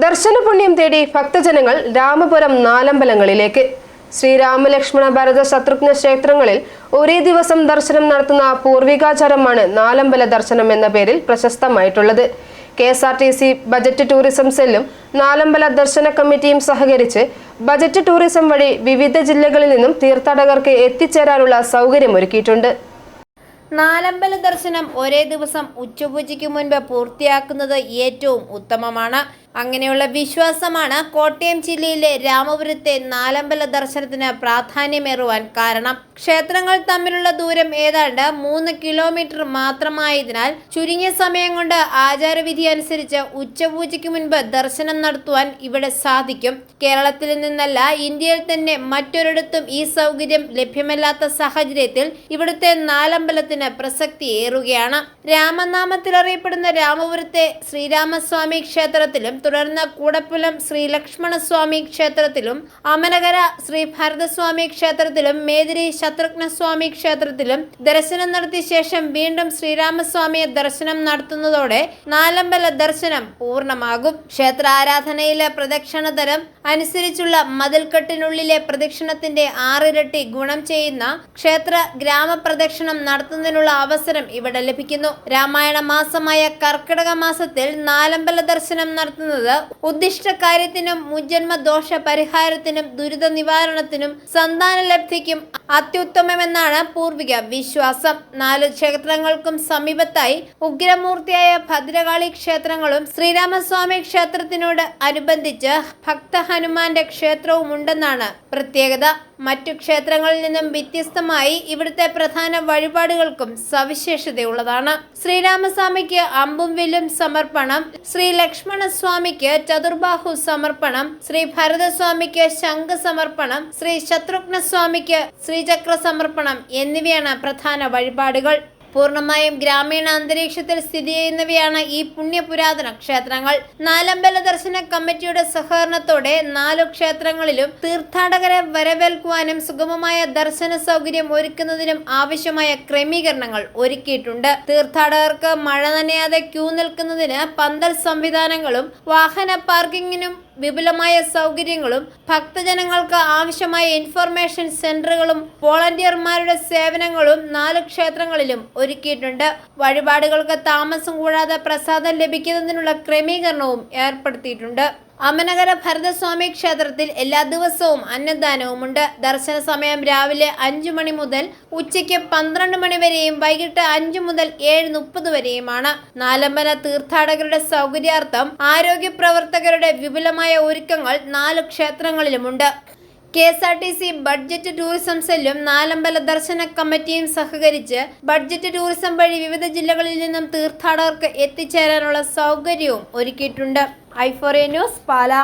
ദർശനപുണ്യം തേടി ഭക്തജനങ്ങൾ രാമപുരം നാലമ്പലങ്ങളിലേക്ക്. ശ്രീരാമലക്ഷ്മണ ഭരത ശത്രുഘ്ന ക്ഷേത്രങ്ങളിൽ ഒരേ ദിവസം ദർശനം നടത്തുന്ന പൂർവികാചാരമാണ് നാലമ്പല ദർശനം എന്ന പേരിൽ പ്രശസ്തമായിട്ടുള്ളത്. KSRTC ബജറ്റ് ടൂറിസം സെല്ലും നാലമ്പല ദർശന കമ്മിറ്റിയും സഹകരിച്ച് ബജറ്റ് ടൂറിസം വഴി വിവിധ ജില്ലകളിൽ നിന്നും തീർത്ഥാടകർക്ക് എത്തിച്ചേരാനുള്ള സൗകര്യമൊരുക്കിയിട്ടുണ്ട്. നാലമ്പല ദർശനം ഒരേ ദിവസം ഉച്ചപൂജയ്ക്ക് മുൻപ് പൂർത്തിയാക്കുന്നത് ഏറ്റവും ഉത്തമമാണ്. അങ്ങനെയുള്ള വിശ്വാസമാണ് കോട്ടയം ജില്ലയിലെ രാമപുരത്തെ നാലമ്പല ദർശനത്തിന് പ്രാധാന്യമേറുവാൻ കാരണം. ക്ഷേത്രങ്ങൾ തമ്മിലുള്ള ദൂരം ഏതാണ്ട് 3 കിലോമീറ്റർ മാത്രമായതിനാൽ ചുരുങ്ങിയ സമയം കൊണ്ട് ആചാരവിധി അനുസരിച്ച് ഉച്ചപൂജയ്ക്ക് മുൻപ് ദർശനം നടത്തുവാൻ ഇവിടെ സാധിക്കും. കേരളത്തിൽ നിന്നല്ല, ഇന്ത്യയിൽ തന്നെ മറ്റൊരിടത്തും ഈ സൗകര്യം ലഭ്യമല്ലാത്ത സാഹചര്യത്തിൽ ഇവിടുത്തെ നാലമ്പലത്തിന് പ്രസക്തി ഏറുകയാണ്. രാമനാമത്തിൽ അറിയപ്പെടുന്ന രാമപുരത്തെ ശ്രീരാമസ്വാമി ക്ഷേത്രത്തിലും തുടർന്ന് കൂടപ്പുലം ശ്രീ ലക്ഷ്മണസ്വാമി ക്ഷേത്രത്തിലും അമനകര ശ്രീ ഭരതസ്വാമി ക്ഷേത്രത്തിലും മേതിരി ശത്രുഘ്നസ്വാമി ക്ഷേത്രത്തിലും ദർശനം നടത്തിയ ശേഷം വീണ്ടും ശ്രീരാമസ്വാമിയെ ദർശനം നടത്തുന്നതോടെ നാലമ്പല ദർശനം പൂർണ്ണമാകും. ക്ഷേത്ര ആരാധനയിലെ പ്രദക്ഷിണതരം അനുസരിച്ചുള്ള മതിൽക്കെട്ടിനുള്ളിലെ പ്രദക്ഷിണത്തിന്റെ 6 ഇരട്ടി ഗുണം ചെയ്യുന്ന ക്ഷേത്ര ഗ്രാമപ്രദക്ഷിണം നടത്തുന്നതിനുള്ള അവസരം ഇവിടെ ലഭിക്കുന്നു. രാമായണ മാസമായ കർക്കിടക മാസത്തിൽ നാലമ്പല ദർശനം നടത്തുന്നത് ഉദ്ദിഷ്ട കാര്യത്തിനും മുജ്ജന്മ ദോഷ പരിഹാരത്തിനും ദുരിത നിവാരണത്തിനും സന്താന ലബ്ധിക്കും അത്യുത്തമമെന്നാണ് പൂർവിക വിശ്വാസം. 4 ക്ഷേത്രങ്ങൾക്കും സമീപത്തായി ഉഗ്രമൂർത്തിയായ ഭദ്രകാളി ക്ഷേത്രങ്ങളും ശ്രീരാമസ്വാമി ക്ഷേത്രത്തിനോട് അനുബന്ധിച്ച് ഭക്ത ഹനുമാന്റെ ക്ഷേത്രവും ഉണ്ടെന്നാണ് പ്രത്യേകത. മറ്റു ക്ഷേത്രങ്ങളിൽ നിന്നും വ്യത്യസ്തമായി ഇവിടുത്തെ പ്രധാന വഴിപാടുകൾക്കും സവിശേഷതയുള്ളതാണ്. ശ്രീരാമസ്വാമിക്ക് അമ്പും വില്ലും സമർപ്പണം, ശ്രീ ലക്ഷ്മണസ്വാമിക്ക് ചതുർബാഹു സമർപ്പണം, ശ്രീ ഭരതസ്വാമിക്ക് ശംഖ് സമർപ്പണം, ശ്രീ ശത്രുഘ്നസ്വാമിക്ക് ശ്രീചക്ര സമർപ്പണം എന്നിവയാണ് പ്രധാന വഴിപാടുകൾ. പൂർണ്ണമായും ഗ്രാമീണ അന്തരീക്ഷത്തിൽ സ്ഥിതി ചെയ്യുന്നവയാണ് ഈ പുണ്യപുരാതന ക്ഷേത്രങ്ങൾ. നാലമ്പല ദർശന കമ്മിറ്റിയുടെ സഹകരണത്തോടെ 4 ക്ഷേത്രങ്ങളിലും തീർത്ഥാടകരെ വരവേൽക്കുവാനും സുഗമമായ ദർശന സൗകര്യം ഒരുക്കുന്നതിനും ആവശ്യമായ ക്രമീകരണങ്ങൾ ഒരുക്കിയിട്ടുണ്ട്. തീർത്ഥാടകർക്ക് മഴ നനയാതെ ക്യൂ നിൽക്കുന്നതിന് പന്തൽ സംവിധാനങ്ങളും വാഹന പാർക്കിങ്ങിനും വിപുലമായ സൗകര്യങ്ങളും ഭക്തജനങ്ങൾക്ക് ആവശ്യമായ ഇൻഫർമേഷൻ സെന്ററുകളും വോളണ്ടിയർമാരുടെ സേവനങ്ങളും 4 ക്ഷേത്രങ്ങളിലും ഒരുക്കിയിട്ടുണ്ട്. വഴിപാടുകൾക്ക് താമസം കൂടാതെ പ്രസാദം ലഭിക്കുന്നതിനുള്ള ക്രമീകരണവും ഏർപ്പെടുത്തിയിട്ടുണ്ട്. അമനകര ഭരതസ്വാമി ക്ഷേത്രത്തിൽ എല്ലാ ദിവസവും അന്നദാനവുമുണ്ട്. ദർശന സമയം രാവിലെ 5 മണി മുതൽ ഉച്ചയ്ക്ക് 12 മണി വരെയും വൈകിട്ട് 5 മുതൽ 7:30 വരെയുമാണ്. നാലമ്പല തീർത്ഥാടകരുടെ സൗകര്യാർത്ഥം ആരോഗ്യ പ്രവർത്തകരുടെ വിപുലമായ ഒരുക്കങ്ങൾ 4 ക്ഷേത്രങ്ങളിലുമുണ്ട്. KSRTC ബഡ്ജറ്റ് ടൂറിസം സെല്ലും നാലമ്പല ദർശന കമ്മിറ്റിയും സഹകരിച്ച് ബഡ്ജറ്റ് ടൂറിസം വഴി വിവിധ ജില്ലകളിൽ നിന്നും തീർത്ഥാടകർക്ക് എത്തിച്ചേരാനുള്ള സൗകര്യവും ഒരുക്കിയിട്ടുണ്ട്. i4A news, Pala.